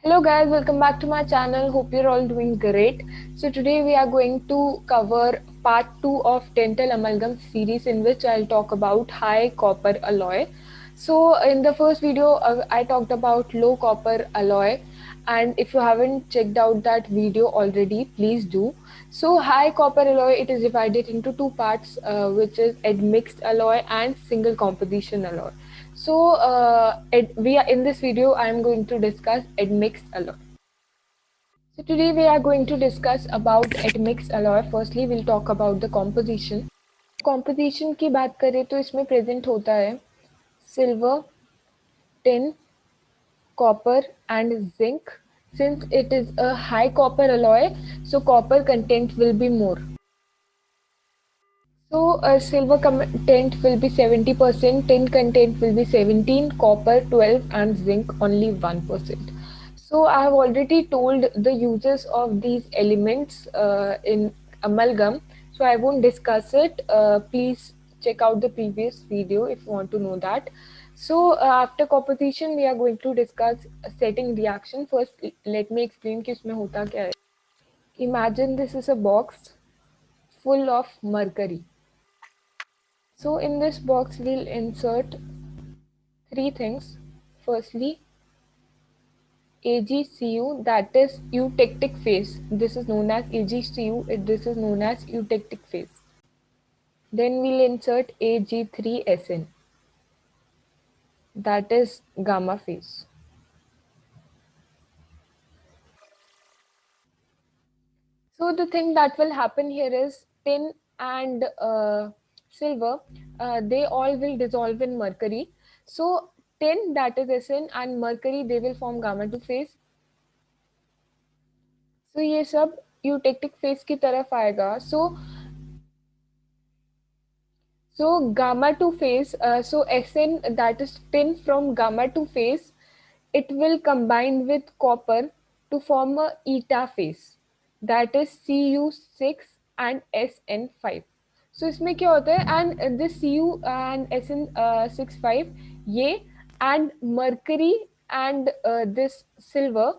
Hello guys, welcome back to my channel. Hope you're all doing great. So today we are going to cover part 2 of dental amalgam series in which I'll talk about high copper alloy. So in the first video I talked about low copper alloy, and if you haven't checked out that video already, please do. So high copper alloy, it is divided into two parts, which is admixed alloy and single composition alloy. So, we are in this video. I am going to discuss admixed alloy. So today we are going to discuss about admixed alloy. Firstly, we'll talk about the composition. Composition की बात करें तो इसमें present होता है silver, tin, copper, and zinc. Since it is a high copper alloy, so copper content will be more. So silver content will be 70%, tin content will be 17, copper 12, and zinc only 1%. So I have already told the uses of these elements in amalgam, so I won't discuss it. Please check out the previous video if you want to know that. So after composition, we are going to discuss setting reaction. First, let me explain कि इसमें होता क्या है. Imagine this is a box full of mercury. So in this box we'll insert three things. Firstly, AgCu, that is eutectic phase. This is known as AgCu. This is known as eutectic phase. Then we'll insert Ag3Sn, that is gamma phase. So the thing that will happen here is tin and silver, they all will dissolve in mercury. So tin, that is Sn, and mercury, they will form gamma 2 phase. So ये सब eutectic phase की तरफ आएगा. So gamma 2 phase, so Sn, that is tin from gamma 2 phase, it will combine with copper to form a eta phase, that is Cu6 and Sn5. So इसमें क्या होता है, and this Cu and Sn65, ये and mercury and this silver,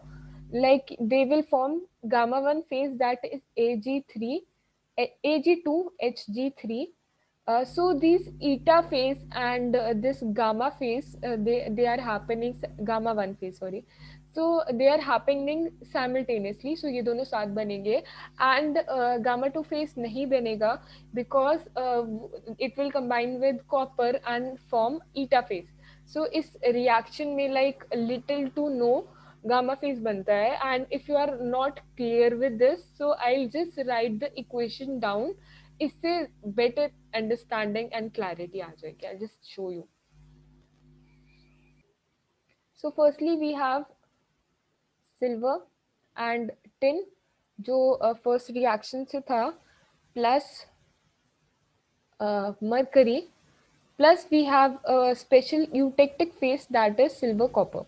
like they will form gamma 1 phase, that is Ag3, Ag2Hg3. So these eta phase and this gamma phase, they are happening, gamma 1 phase, sorry. So they are happening simultaneously. So ये दोनों साथ बनेंगे, and gamma 2 phase नहीं बनेगा because it will combine with copper and form eta phase. So इस reaction में like little to no gamma phase बनता है, and if you are not clear with this, so I'll just write the equation down. इससे better understanding and clarity आ जाएगी. I'll just show you. So firstly we have silver and tin, जो first reaction से था, plus mercury, plus we have a special eutectic phase, that is silver copper.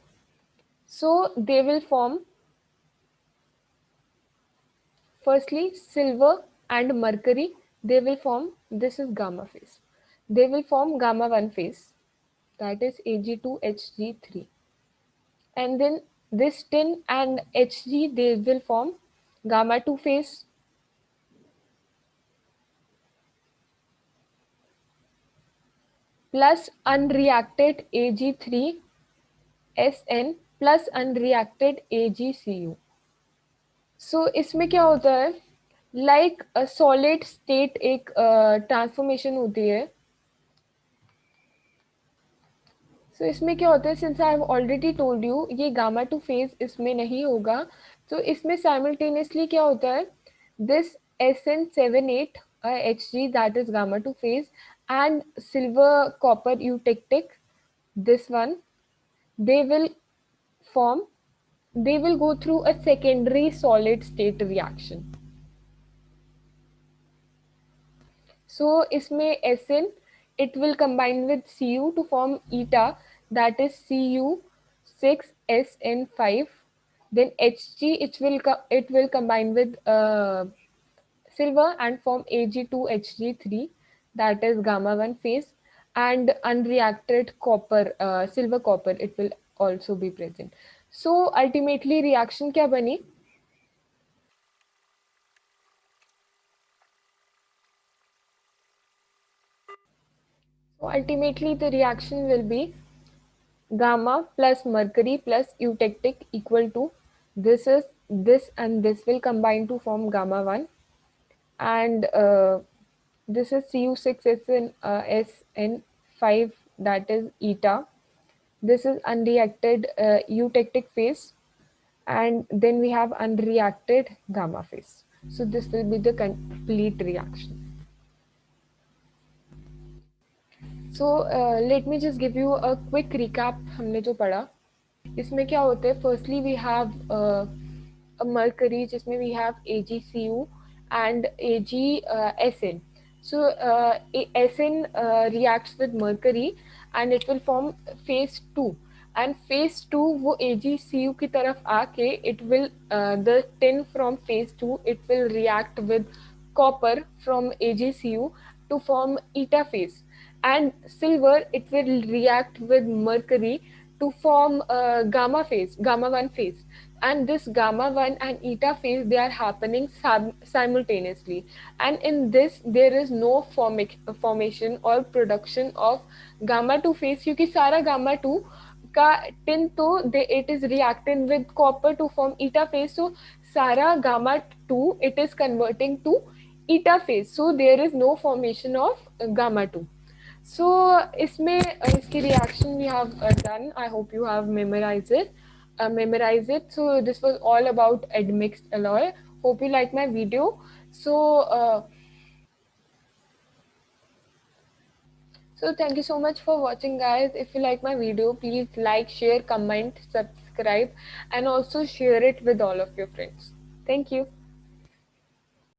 So they will form, firstly silver and mercury, they will form, this is gamma phase. They will form gamma 1 phase, that is Ag2Hg3. And then this tin and Hg, they will form gamma 2 phase, plus unreacted Ag3Sn plus unreacted AgCu. So इसमें क्या होता है, like a solid state एक transformation होती है. So इसमें क्या होता है, since I have already told you ये gamma 2 phase इसमें नहीं होगा, तो इसमें simultaneously क्या होता है, this Sn78 Hg, that is gamma 2 phase, and silver copper eutectic, this one, they will form, they will go through a secondary solid state reaction. So इसमें Sn, it will combine with Cu to form eta, that is Cu6Sn5. Then Hg, it will combine with silver and form Ag2Hg3, that is gamma 1 phase, and unreacted copper, silver copper, it will also be present. So ultimately reaction क्या बनी? So ultimately the reaction will be gamma plus mercury plus eutectic equal to this and this will combine to form gamma 1, and this is Cu6 SN5, that is eta. This is unreacted eutectic phase, and then we have unreacted gamma phase. So this will be the complete reaction. So let me just give you a quick recap हमने जो पढ़ा. इसमें क्या होता है? Firstly we have a mercury जिसमें we have AgCu and AgSN. So SN reacts with mercury and it will form phase 2, and phase 2 वो AgCu की तरफ आके it will the tin from phase 2 it will react with copper from AgCu to form eta phase, and silver it will react with mercury to form gamma 1 phase, and this gamma 1 and eta phase they are happening simultaneously, and in this there is no formation or production of gamma 2 phase क्योंकि सारा gamma 2 का tin तो it is reacting with copper to form eta phase, so सारा gamma 2 it is converting to eta phase, so there is no formation of gamma 2. So इसमें इसकी reaction we have done. I hope you have memorized it. So this was all about admixed alloy. Hope you like my video. So thank you so much for watching, guys. If you like my video, please like, share, comment, subscribe, and also share it with all of your friends. Thank you.